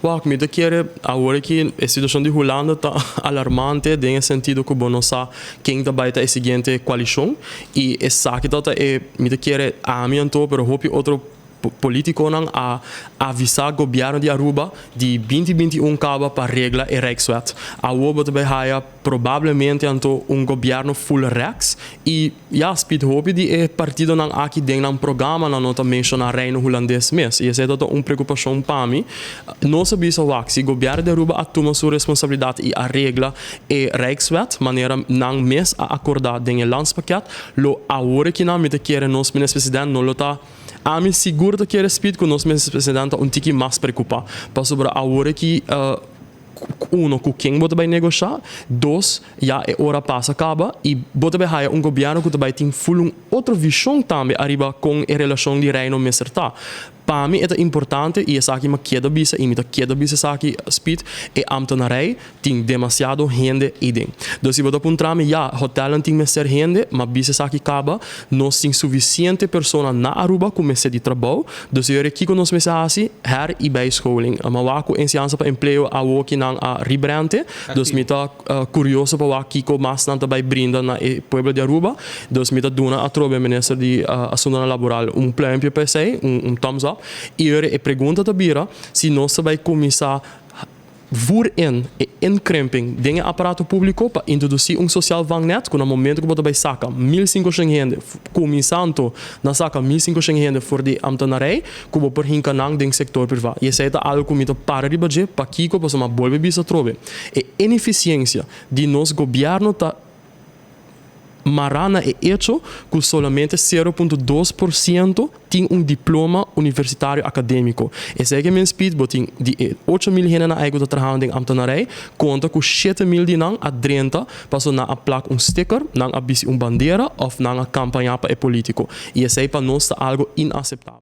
Wow, me de querer agora que a situação de Holanda está alarmante, em sentido que não sabe quem está baita a seguinte coalição e essa que está me de querer a mim então, pero hope outro político não a avisar o governo de Aruba de 2021 acaba para regla e Rijkswet. A Aruba também há provavelmente então governo full Rex e ja speed hope de partido não aqui tem um programa não nota mencionar reino holandês mês e essa é preocupação para mim. Não sabia se o governo de Aruba assuma sua responsabilidade e a regla e Rijkswet maneira não mês a acordar em landspaket lo agora que não me te quer nos ministro-presidente não lo tá a mim seguro que respeito que o nosso presidente tique mais preocupado para sobre a hora que com quem você vai negociar, dois, já é hora passa acaba e você vai ter governo que vai ter outra visão também arriba com a relação de reino messerta. Para mim é importante e essa aqui me queda bisa e me queda bisa essa aqui speed e ambtenarij tem demasiado gente idem. Então se você apontar me já hotel tem messer gente, mas bisa essa aqui acaba nós tem suficiente pessoa na Aruba como se de trabalho. Então se eu aqui com nós messer assim her e bijscholing. Mas waku em ciência para emprego a work nang a rebrande. Então me tá curioso para aqui com mais não também brinda na pueblo de Aruba. Então me tá dona a trobe ministro de assuntos laboral plan para sei thumbs up. E eu pergunto também se nós vai começar voor en inkrimping dingen aparato público para introduzir social vangnet com no momento que você vai sacar 1.500 gente começando na saca 1.500 gente for de ambtenarij que você por hinca nang ding sector privado e essa é algo que me para de budget para que você uma boa bisa trove e ineficiência de nos governo tá Marana é hecho que solamente 0,2% tem diploma universitário acadêmico. Esse é que me speed botin de 8.000 gente na eigen trabalho em ambtenarij, conta com 7.000 de nang a 30 passou na a placa sticker, nang a bisi bandeira ou nang a campanha para político. E esse é para nós algo inaceitável.